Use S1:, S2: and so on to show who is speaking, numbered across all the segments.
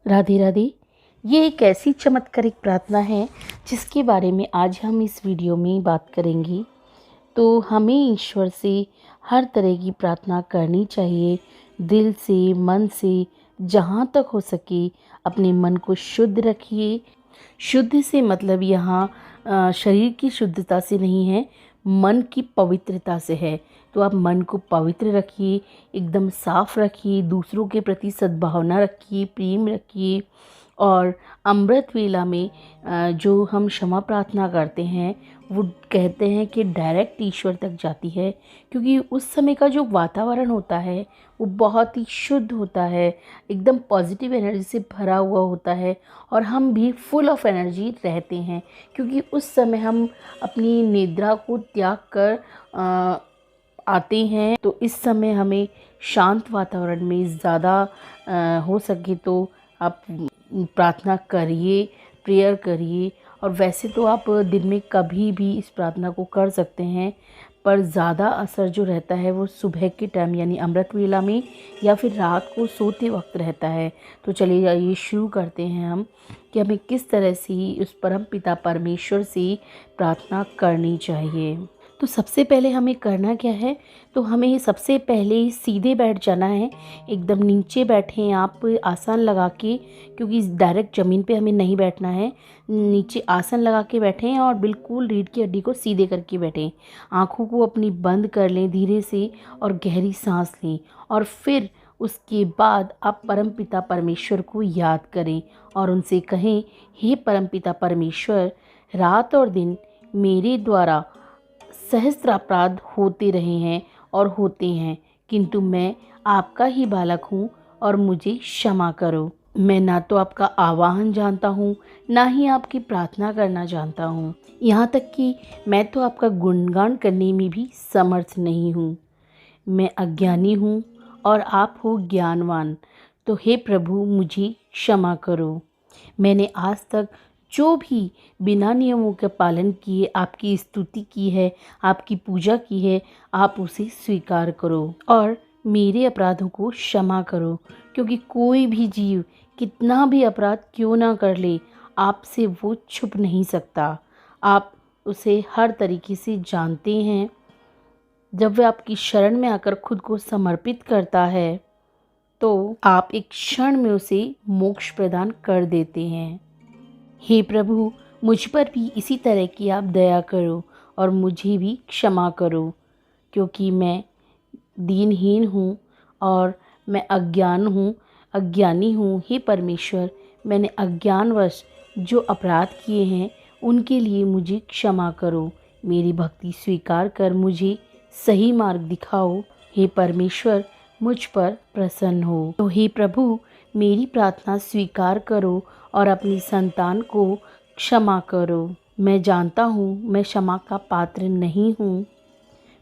S1: राधे राधे। ये एक ऐसी चमत्कारिक प्रार्थना है जिसके बारे में आज हम इस वीडियो में बात करेंगे। तो हमें ईश्वर से हर तरह की प्रार्थना करनी चाहिए, दिल से, मन से, जहाँ तक हो सके अपने मन को शुद्ध रखिए। शुद्ध से मतलब यहाँ शरीर की शुद्धता से नहीं है, मन की पवित्रता से है। तो आप मन को पवित्र रखिए, एकदम साफ रखिए, दूसरों के प्रति सद्भावना रखिए, प्रेम रखिए। और अमृत वेला में जो हम क्षमा प्रार्थना करते हैं वो कहते हैं कि डायरेक्ट ईश्वर तक जाती है, क्योंकि उस समय का जो वातावरण होता है वो बहुत ही शुद्ध होता है, एकदम पॉजिटिव एनर्जी से भरा हुआ होता है और हम भी फुल ऑफ एनर्जी रहते हैं, क्योंकि उस समय हम अपनी निद्रा को त्याग कर आते हैं। तो इस समय हमें शांत वातावरण में ज़्यादा हो सके तो आप प्रार्थना करिए, प्रेयर करिए। और वैसे तो आप दिन में कभी भी इस प्रार्थना को कर सकते हैं, पर ज़्यादा असर जो रहता है वो सुबह के टाइम यानी अमृत वेला में या फिर रात को सोते वक्त रहता है। तो चलिए ये शुरू करते हैं हम कि हमें किस तरह से उस परम पिता परमेश्वर से प्रार्थना करनी चाहिए। तो सबसे पहले हमें करना क्या है, तो हमें सबसे पहले सीधे बैठ जाना है। एकदम नीचे बैठें आप आसन लगा के, क्योंकि डायरेक्ट ज़मीन पे हमें नहीं बैठना है। नीचे आसन लगा के बैठें और बिल्कुल रीढ़ की हड्डी को सीधे करके बैठें। आँखों को अपनी बंद कर लें धीरे से और गहरी सांस लें। और फिर उसके बाद आप परमपिता परमेश्वर को याद करें और उनसे कहें, हे परमपिता परमेश्वर, रात और दिन मेरे द्वारा सहस्त्र अपराध होते रहे हैं और होते हैं, किंतु मैं आपका ही बालक हूँ और मुझे क्षमा करो। मैं ना तो आपका आवाहन जानता हूँ, ना ही आपकी प्रार्थना करना जानता हूँ, यहाँ तक कि मैं तो आपका गुणगान करने में भी समर्थ नहीं हूँ। मैं अज्ञानी हूँ और आप हो ज्ञानवान। तो हे प्रभु, मुझे क्षमा करो। मैंने आज तक जो भी बिना नियमों के पालन किए आपकी स्तुति की है, आपकी पूजा की है, आप उसे स्वीकार करो और मेरे अपराधों को क्षमा करो, क्योंकि कोई भी जीव कितना भी अपराध क्यों ना कर ले, आपसे वो छुप नहीं सकता। आप उसे हर तरीके से जानते हैं। जब वह आपकी शरण में आकर खुद को समर्पित करता है तो आप एक क्षण में उसे मोक्ष प्रदान कर देते हैं। हे प्रभु, मुझ पर भी इसी तरह की आप दया करो और मुझे भी क्षमा करो, क्योंकि मैं दीनहीन हूँ और मैं अज्ञानी हूँ। हे परमेश्वर, मैंने अज्ञानवश जो अपराध किए हैं उनके लिए मुझे क्षमा करो। मेरी भक्ति स्वीकार कर मुझे सही मार्ग दिखाओ। हे परमेश्वर, मुझ पर प्रसन्न हो। तो हे प्रभु, मेरी प्रार्थना स्वीकार करो और अपनी संतान को क्षमा करो। मैं जानता हूँ मैं क्षमा का पात्र नहीं हूँ,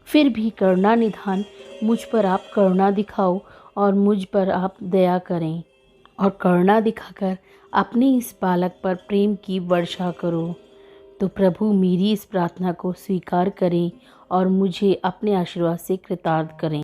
S1: फिर भी करुणा निधान मुझ पर आप करुणा दिखाओ और मुझ पर आप दया करें और करुणा दिखाकर अपने इस बालक पर प्रेम की वर्षा करो। तो प्रभु, मेरी इस प्रार्थना को स्वीकार करें और मुझे अपने आशीर्वाद से कृतार्थ करें।